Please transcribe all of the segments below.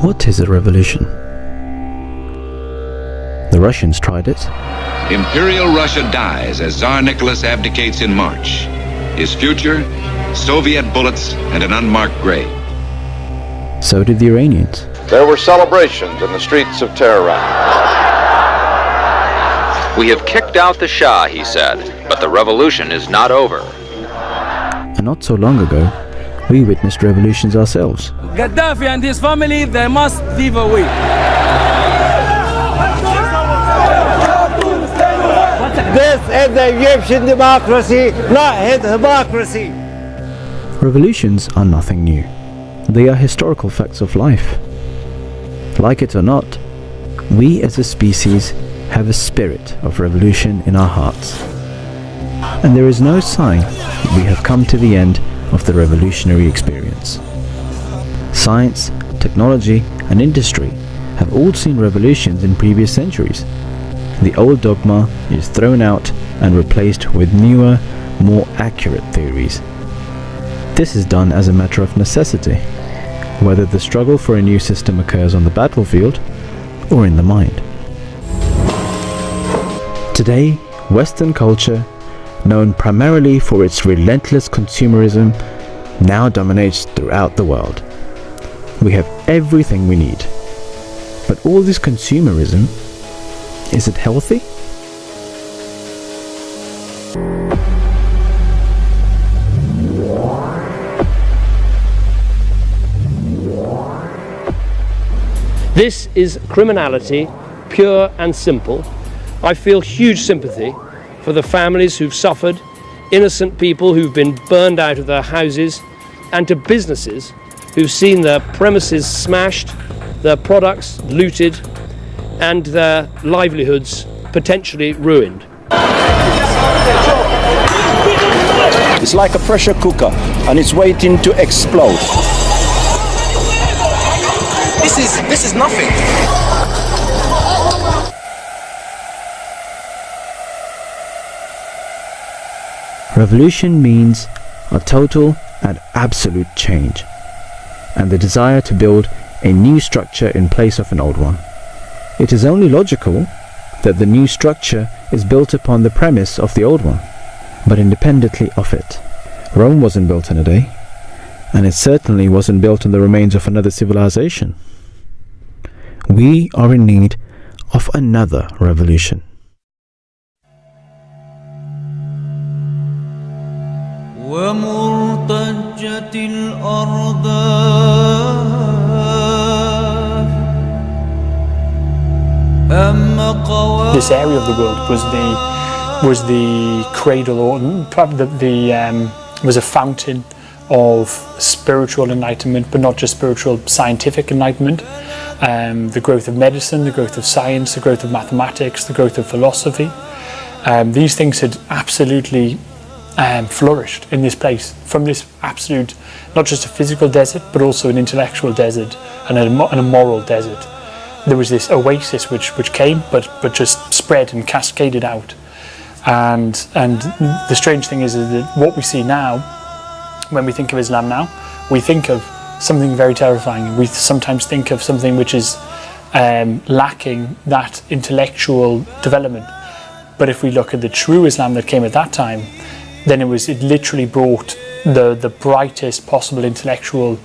What is a revolution? The Russians tried it. Imperial Russia dies as Tsar Nicholas abdicates in March. His future, Soviet bullets and an unmarked grave. So did the Iranians. There were celebrations in the streets of Tehran. We have kicked out the Shah, he said, but the revolution is not over. And not so long ago, we witnessed revolutions ourselves. Gaddafi and his family, they must leave away. This is the Egyptian democracy, not hypocrisy. Revolutions are nothing new. They are historical facts of life. Like it or not, we as a species have a spirit of revolution in our hearts. And there is no sign that we have come to the end of the revolutionary experience. Science, technology, and industry have all seen revolutions in previous centuries. The old dogma is thrown out and replaced with newer, more accurate theories. This is done as a matter of necessity, whether the struggle for a new system occurs on the battlefield or in the mind. Today, Western culture, known primarily for its relentless consumerism, now dominates throughout the world. We have everything we need. But all this consumerism, is it healthy? This is criminality, pure and simple. I feel huge sympathy for the families who've suffered, innocent people who've been burned out of their houses, and to businesses who've seen their premises smashed, their products looted, and their livelihoods potentially ruined. It's like a pressure cooker, and it's waiting to explode. This is nothing. Revolution means a total and absolute change, and the desire to build a new structure in place of an old one. It is only logical that the new structure is built upon the premise of the old one, but independently of it. Rome wasn't built in a day, and it certainly wasn't built on the remains of another civilization. We are in need of another revolution. ومرتجت الأرض This area of the world was the cradle, or probably was a fountain of spiritual enlightenment, but not just spiritual, scientific enlightenment. The growth of medicine, the growth of science, the growth of mathematics, the growth of philosophy. These things had absolutely flourished in this place, from this absolute, not just a physical desert, but also an intellectual desert and a moral desert. There was this oasis which came, but just spread and cascaded out. And the strange thing is that what we see now, when we think of Islam now, we think of something very terrifying. We sometimes think of something which is lacking that intellectual development. But if we look at the true Islam that came at that time, then it literally brought the brightest possible intellectual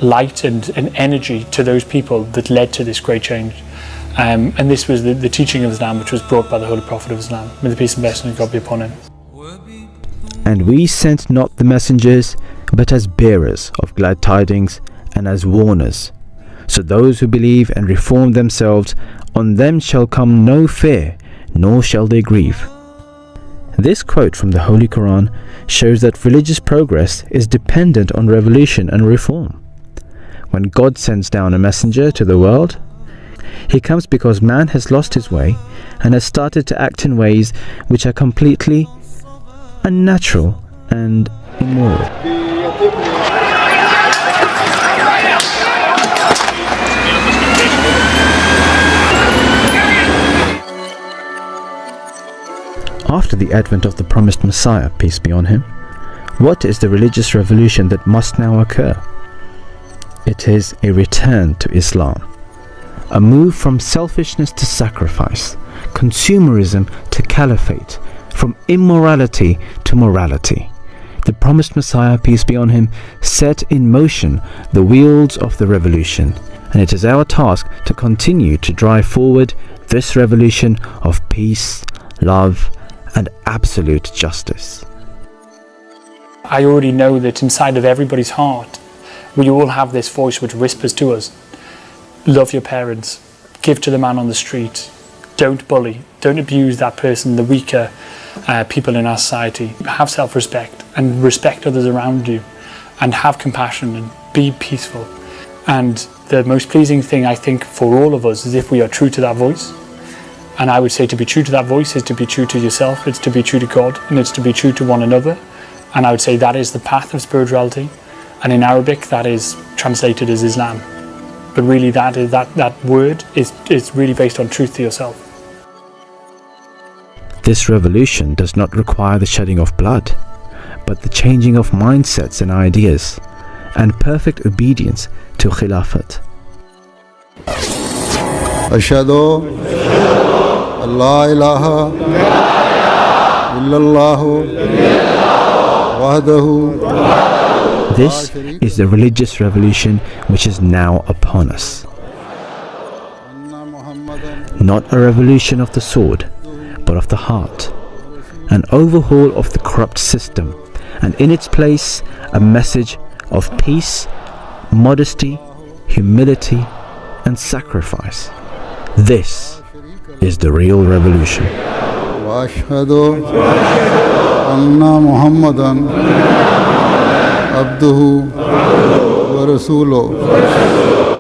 light and energy to those people that led to this great change. And this was the teaching of Islam, which was brought by the Holy Prophet of Islam. May the peace and blessing of God be upon him. And we sent not the messengers, but as bearers of glad tidings and as warners. So those who believe and reform themselves, on them shall come no fear, nor shall they grieve. This quote from the Holy Quran shows that religious progress is dependent on revolution and reform. When God sends down a messenger to the world, he comes because man has lost his way and has started to act in ways which are completely unnatural and immoral. After the advent of the promised Messiah, peace be on him, what is the religious revolution that must now occur? It is a return to Islam, a move from selfishness to sacrifice, consumerism to caliphate, from immorality to morality. The promised Messiah, peace be on him, set in motion the wheels of the revolution, and it is our task to continue to drive forward this revolution of peace, love, and absolute justice. I already know that inside of everybody's heart, we all have this voice which whispers to us, love your parents, give to the man on the street, don't bully, don't abuse that person, the weaker people in our society. Have self-respect and respect others around you, and have compassion and be peaceful. And the most pleasing thing, I think, for all of us is if we are true to that voice. And I would say to be true to that voice is to be true to yourself, it's to be true to God, and it's to be true to one another. And I would say that is the path of spirituality. And in Arabic, that is translated as Islam. But really, that word is really based on truth to yourself. This revolution does not require the shedding of blood, but the changing of mindsets and ideas, and perfect obedience to Khilafat. Ashhadu an la ilaha illallah wahdahu. This is the religious revolution which is now upon us. Not a revolution of the sword, but of the heart, an overhaul of the corrupt system, and in its place a message of peace, modesty, humility, and sacrifice. This is the real revolution. Ashhadu anna Muhammadan abduhu wa rasuluhu.